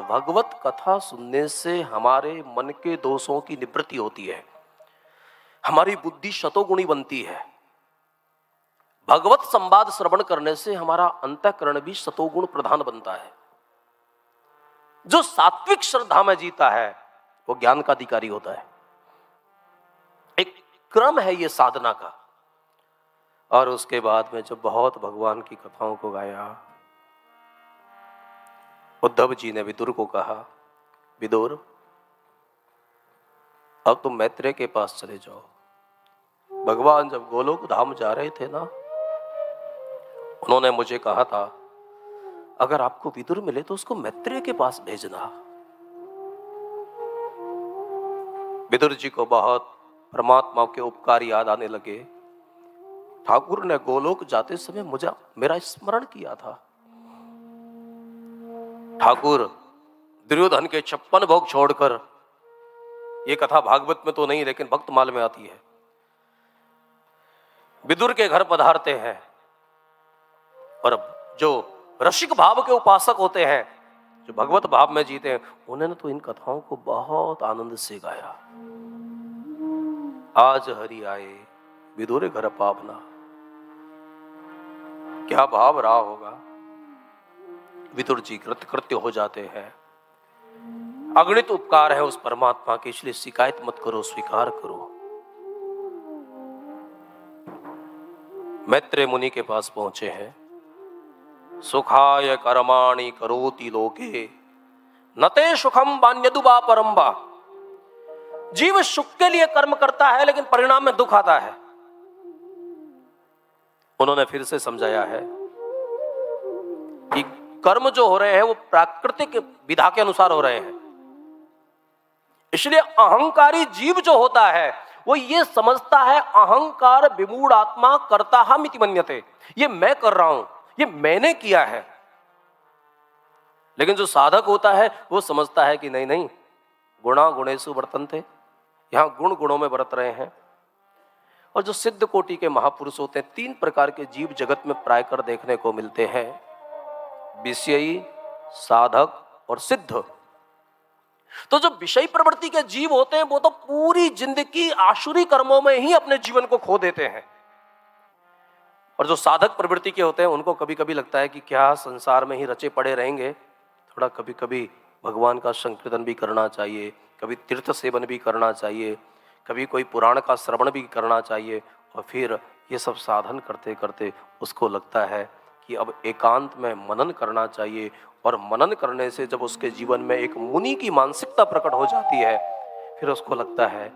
भगवत कथा सुनने से हमारे मन के दोषों की निवृत्ति होती है, हमारी बुद्धि शतोगुणी बनती है। भगवत संवाद श्रवण करने से हमारा अंतःकरण भी शतोगुण प्रधान बनता है। जो सात्विक श्रद्धा में जीता है वो ज्ञान का अधिकारी होता है। एक क्रम है ये साधना का। और उसके बाद में जब बहुत भगवान की कथाओं को गाया, उद्धव जी ने विदुर को कहा, विदुर अब तुम मैत्रेय के पास चले जाओ। भगवान जब गोलोक धाम जा रहे थे ना, उन्होंने मुझे कहा था अगर आपको विदुर मिले तो उसको मैत्रेय के पास भेजना। विदुर जी को बहुत परमात्मा के उपकार याद आने लगे। ठाकुर ने गोलोक जाते समय मुझे मेरा स्मरण किया था। ठाकुर दुर्योधन के 56 भोग छोड़कर, ये कथा भागवत में तो नहीं लेकिन भक्तमाल में आती है, विदुर के घर पधारते हैं। और जो रसिक भाव के उपासक होते हैं, जो भगवत भाव में जीते हैं, उन्होंने तो इन कथाओं को बहुत आनंद से गाया। आज हरि आए विदुर घर पावना, क्या भाव रहा होगा। विदुर जी कृतकृत्य हो जाते हैं। अगणित उपकार है उस परमात्मा के, इसलिए शिकायत मत करो, स्वीकार करो। मैत्रेय मुनि के पास पहुंचे हैं। सुखाय कर्माणि करोति लोके नते सुखम वान्यदुबा परम्बा। जीव सुख के लिए कर्म करता है लेकिन परिणाम में दुख आता है। उन्होंने फिर से समझाया है कि कर्म जो हो रहे हैं वो प्राकृतिक विधा के अनुसार हो रहे हैं। इसलिए अहंकारी जीव जो होता है वो ये समझता है अहंकार विमूढ़ आत्मा कर्ता हम इति मन्यते, ये मैं कर रहा हूं, ये मैंने किया है। लेकिन जो साधक होता है वो समझता है कि नहीं नहीं, गुणा गुणेषु वर्तन्ते, यहां गुण गुणों में बरत रहे हैं। और जो सिद्ध कोटि के महापुरुष होते हैं, 3 प्रकार के जीव जगत में प्रायकर देखने को मिलते हैं, विषयी, साधक और सिद्ध। तो जो विषय प्रवृत्ति के जीव होते हैं वो तो पूरी जिंदगी आसुरी कर्मों में ही अपने जीवन को खो देते हैं। और जो साधक प्रवृत्ति के होते हैं उनको कभी कभी लगता है कि क्या संसार में ही रचे पड़े रहेंगे, थोड़ा कभी कभी भगवान का संकीर्तन भी करना चाहिए, कभी तीर्थ सेवन भी करना चाहिए, कभी कोई पुराण का श्रवण भी करना चाहिए। और फिर ये सब साधन करते करते उसको लगता है कि अब एकांत में मनन करना चाहिए। और मनन करने से जब उसके जीवन में एक मुनि की मानसिकता प्रकट हो जाती है, फिर उसको लगता है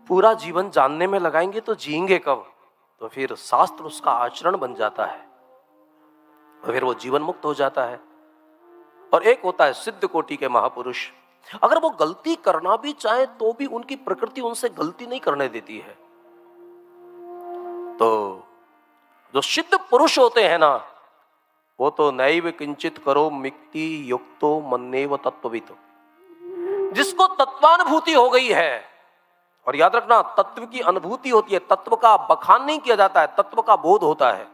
पूरा जीवन जानने में लगाएंगे तो जिएंगे कब। तो फिर शास्त्र उसका आचरण बन जाता है और फिर वो जीवन मुक्त हो जाता है। और एक होता है सिद्ध कोटि के महापुरुष, अगर वो गलती करना भी चाहे तो भी उनकी प्रकृति उनसे गलती नहीं करने देती है। तो जो सिद्ध पुरुष होते हैं ना, वो तो नैव किंचित करो मिक्ति युक्तो मन्नेव तत्ववित्, जिसको तत्वानुभूति हो गई है। और याद रखना, तत्व की अनुभूति होती है, तत्व का बखान नहीं किया जाता है, तत्व का बोध होता है।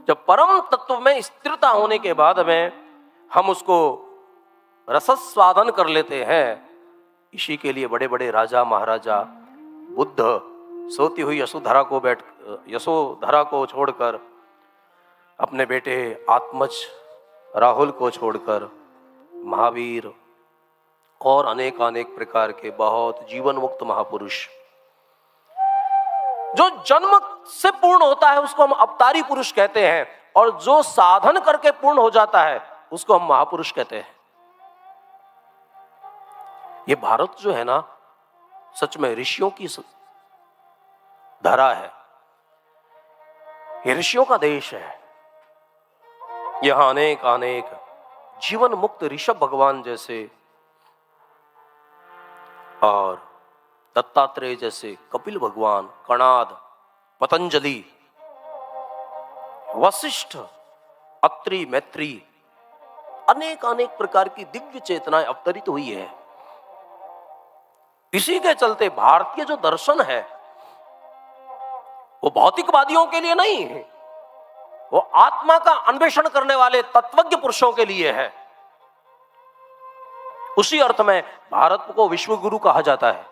जब परम तत्व में स्थिरता होने के बाद में हम उसको रसस्वादन कर लेते हैं। इसी के लिए बड़े बड़े राजा महाराजा, बुद्ध सोती हुई यशोधरा को छोड़कर, अपने बेटे आत्मज राहुल को छोड़कर, महावीर और अनेक अनेक प्रकार के बहुत जीवन मुक्त महापुरुष, जो जन्म से पूर्ण होता है उसको हम अवतारी पुरुष कहते हैं, और जो साधन करके पूर्ण हो जाता है उसको हम महापुरुष कहते हैं। ये भारत जो है ना, सच में ऋषियों की धरा है, ये ऋषियों का देश है। यहां अनेक अनेक जीवन मुक्त ऋषभ भगवान जैसे और दत्तात्रेय जैसे, कपिल भगवान, कणाद, पतंजलि, वशिष्ठ, अत्रि, मैत्री, अनेक अनेक प्रकार की दिव्य चेतनाएं अवतरित हुई है। इसी के चलते भारतीय जो दर्शन है वो भौतिकवादियों के लिए नहीं है, वो आत्मा का अन्वेषण करने वाले तत्वज्ञ पुरुषों के लिए है। उसी अर्थ में भारत को विश्व गुरु कहा जाता है।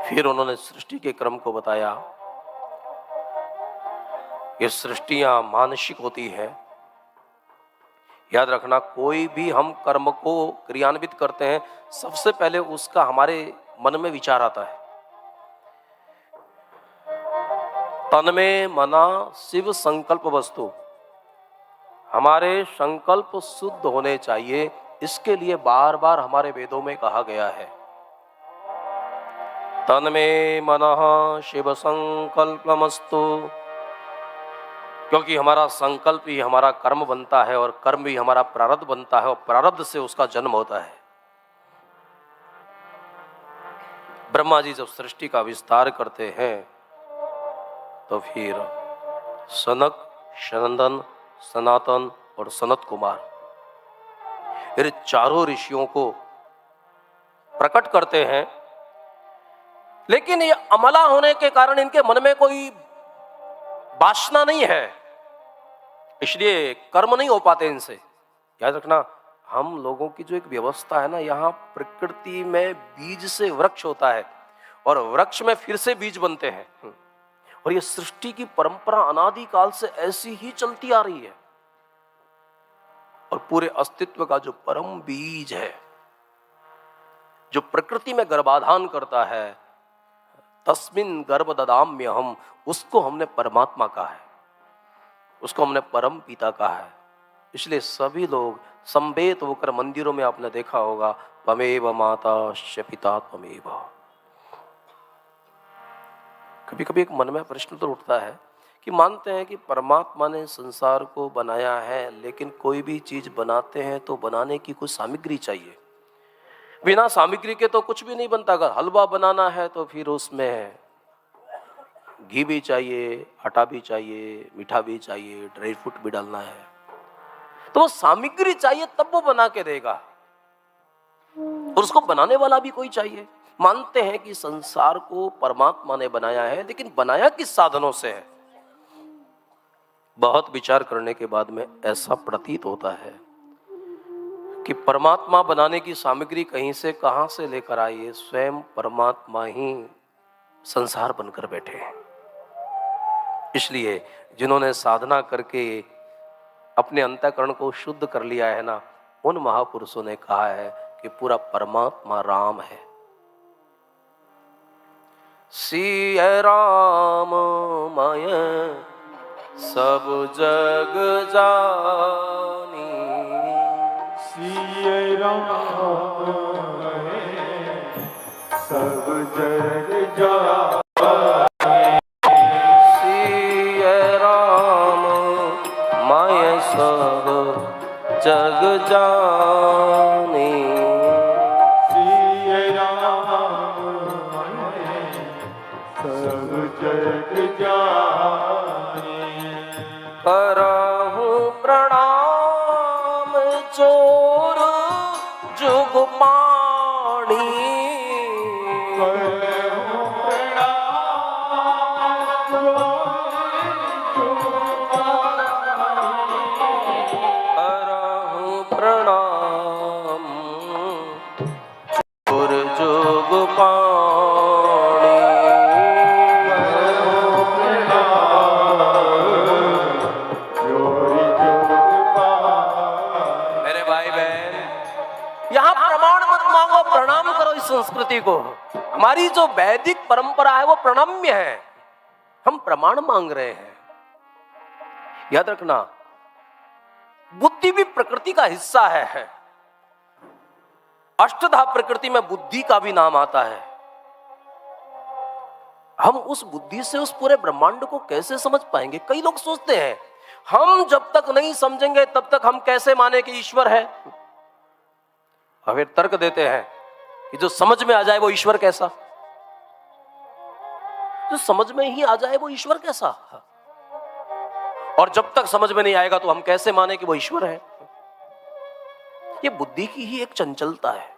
फिर उन्होंने सृष्टि के क्रम को बताया। ये सृष्टियां मानसिक होती है। याद रखना, कोई भी हम कर्म को क्रियान्वित करते हैं, सबसे पहले उसका हमारे मन में विचार आता है। तन में मना शिव संकल्प वस्तु, हमारे संकल्प शुद्ध होने चाहिए। इसके लिए बार बार हमारे वेदों में कहा गया है, तन में मनः शिव संकल्पमस्तु, क्योंकि हमारा संकल्प ही हमारा कर्म बनता है और कर्म भी हमारा प्रारब्ध बनता है और प्रारब्ध से उसका जन्म होता है। ब्रह्मा जी जब सृष्टि का विस्तार करते हैं तो फिर सनक, सनंदन, सनातन और सनत कुमार, ये चारों ऋषियों को प्रकट करते हैं। लेकिन ये अमला होने के कारण इनके मन में कोई वासना नहीं है, इसलिए कर्म नहीं हो पाते इनसे। याद रखना, हम लोगों की जो एक व्यवस्था है ना, यहाँ प्रकृति में बीज से वृक्ष होता है और वृक्ष में फिर से बीज बनते हैं, और ये सृष्टि की परंपरा अनादि काल से ऐसी ही चलती आ रही है। और पूरे अस्तित्व का जो परम बीज है, जो प्रकृति में गर्भाधान करता है, तस्मिन् गर्भ ददाम्यहम्, उसको हमने परमात्मा कहा है, उसको हमने परम पिता कहा है। इसलिए सभी लोग संवेद होकर मंदिरों में आपने देखा होगा, त्वमेव माता च पिता त्वमेव। कभी कभी एक मन में प्रश्न तो उठता है कि मानते हैं कि परमात्मा ने संसार को बनाया है, लेकिन कोई भी चीज बनाते हैं तो बनाने की कुछ सामग्री चाहिए। बिना सामग्री के तो कुछ भी नहीं बनता। अगर हलवा बनाना है तो फिर उसमें घी भी चाहिए, आटा भी चाहिए, मीठा भी चाहिए, ड्राई फ्रूट भी डालना है, तो वो सामग्री चाहिए, तब वो बना के देगा, और उसको बनाने वाला भी कोई चाहिए। मानते हैं कि संसार को परमात्मा ने बनाया है, लेकिन बनाया किस साधनों से है? बहुत विचार करने के बाद में ऐसा प्रतीत होता है कि परमात्मा बनाने की सामग्री कहीं से कहां से लेकर आई है? स्वयं परमात्मा ही संसार बनकर बैठे हैं। इसलिए जिन्होंने साधना करके अपने अंतःकरण को शुद्ध कर लिया है ना, उन महापुरुषों ने कहा है कि पूरा परमात्मा राम है। सिय राम मय सब जग जानी, सिय राम सब जग जानी, सिय राम मय सब जग जानी, सिय राम सब जग जानी। करहु प्रणाम चोर जुग पाणी, करहु प्रणाम जुग पाणी, करहु प्रणाम चोर जुग पाणी। मेरे भाई बहन, यहाँ प्रमाण मत मांगो, प्रणाम करो इस संस्कृति को। हमारी जो वैदिक परंपरा है वो प्रणम्य है, हम प्रमाण मांग रहे हैं। याद रखना, बुद्धि भी प्रकृति का हिस्सा है। अष्टधा प्रकृति में बुद्धि का भी नाम आता है। हम उस बुद्धि से उस पूरे ब्रह्मांड को कैसे समझ पाएंगे? कई लोग सोचते हैं हम जब तक नहीं समझेंगे तब तक हम कैसे माने कि ईश्वर है। और फिर तर्क देते हैं कि जो समझ में आ जाए वो ईश्वर कैसा, जो समझ में ही आ जाए वो ईश्वर कैसा, और जब तक समझ में नहीं आएगा तो हम कैसे माने कि वो ईश्वर है। ये बुद्धि की ही एक चंचलता है।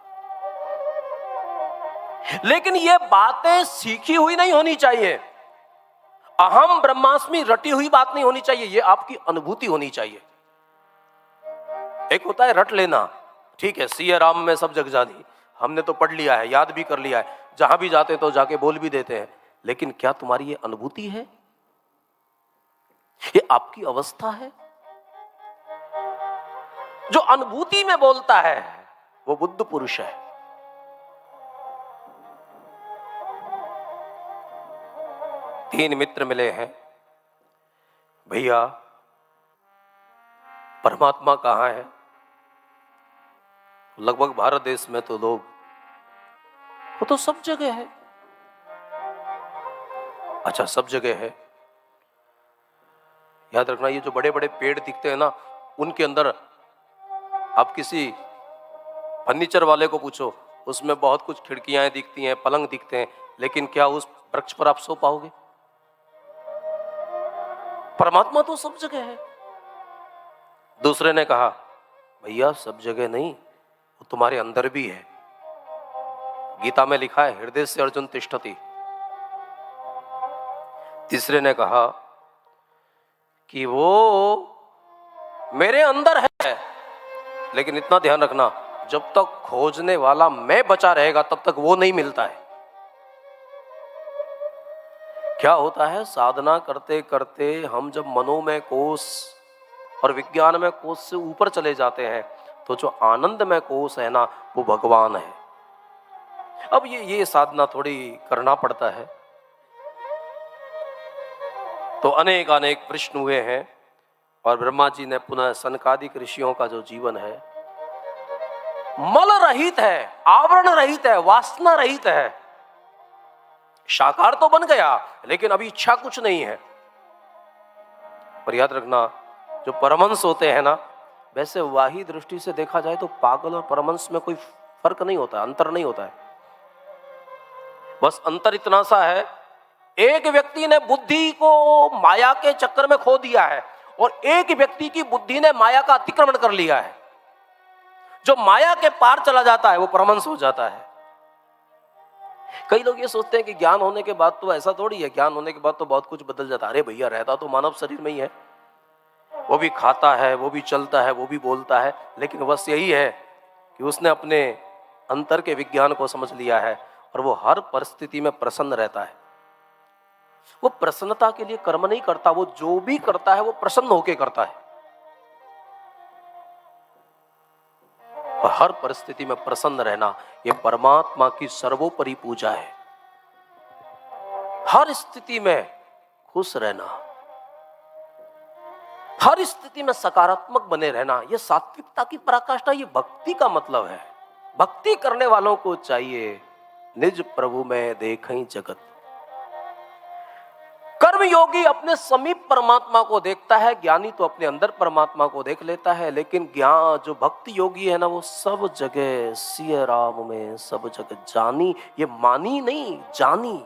लेकिन ये बातें सीखी हुई नहीं होनी चाहिए, अहम ब्रह्मास्मि रटी हुई बात नहीं होनी चाहिए, ये आपकी अनुभूति होनी चाहिए। एक होता है रट लेना, ठीक है सिया राम में सब जग जानी, हमने तो पढ़ लिया है, याद भी कर लिया है, जहां भी जाते तो जाके बोल भी देते हैं, लेकिन क्या तुम्हारी ये अनुभूति है, ये आपकी अवस्था है? जो अनुभूति में बोलता है वो बुद्ध पुरुष है। तीन मित्र मिले हैं, भैया परमात्मा कहां है? लगभग भारत देश में तो लोग, वो तो सब जगह है। अच्छा सब जगह है, याद रखना ये जो बड़े बड़े पेड़ दिखते हैं ना, उनके अंदर आप किसी फर्नीचर वाले को पूछो, उसमें बहुत कुछ खिड़कियां दिखती हैं, पलंग दिखते हैं, लेकिन क्या उस वृक्ष पर आप सो पाओगे? परमात्मा तो सब जगह है। दूसरे ने कहा भैया सब जगह नहीं, वो तुम्हारे अंदर भी है। गीता में लिखा है हृदय से अर्जुन तिष्ठति। तीसरे ने कहा कि वो मेरे अंदर है, लेकिन इतना ध्यान रखना जब तक खोजने वाला मैं बचा रहेगा तब तक वो नहीं मिलता है। क्या होता है, साधना करते करते हम जब मनोमय कोश और विज्ञानमय कोश से ऊपर चले जाते हैं तो जो आनंदमय कोश है ना, वो भगवान है। अब ये साधना थोड़ी करना पड़ता है। तो अनेक अनेक प्रश्न हुए हैं और ब्रह्मा जी ने पुनः सनकादिक ऋषियों का जो जीवन है मल रहित है, आवरण रहित है, वासना रहित है। साकार तो बन गया लेकिन अभी इच्छा कुछ नहीं है। पर याद रखना जो परमहंस होते हैं ना, वैसे वाही दृष्टि से देखा जाए तो पागल और परमहंस में कोई फर्क नहीं होता, अंतर नहीं होता है। बस अंतर इतना सा है, एक व्यक्ति ने बुद्धि को माया के चक्कर में खो दिया है और एक व्यक्ति की बुद्धि ने माया का अतिक्रमण कर लिया है। जो माया के पार चला जाता है वो परमहंस हो जाता है। कई लोग ये सोचते हैं कि ज्ञान होने के बाद तो ऐसा थोड़ी है, ज्ञान होने के बाद तो बहुत कुछ बदल जाता है। अरे भैया रहता तो मानव शरीर में ही है, वो भी खाता है, वो भी चलता है, वो भी बोलता है, लेकिन बस यही है कि उसने अपने अंतर के विज्ञान को समझ लिया है और वो हर परिस्थिति में प्रसन्न रहता है। वो प्रसन्नता के लिए कर्म नहीं करता, वो जो भी करता है वो प्रसन्न होकर करता है और हर परिस्थिति में प्रसन्न रहना ये परमात्मा की सर्वोपरि पूजा है। हर स्थिति में खुश रहना, हर स्थिति में सकारात्मक बने रहना, ये सात्विकता की पराकाष्ठा, ये भक्ति का मतलब है। भक्ति करने वालों को चाहिए निज प्रभु में देखें जगत। कर्म योगी अपने समीप परमात्मा को देखता है, ज्ञानी तो अपने अंदर परमात्मा को देख लेता है। लेकिन ज्ञान जो भक्ति योगी है ना, वो सब जगह सिया राम में सब जगह जानी, ये मानी नहीं जानी।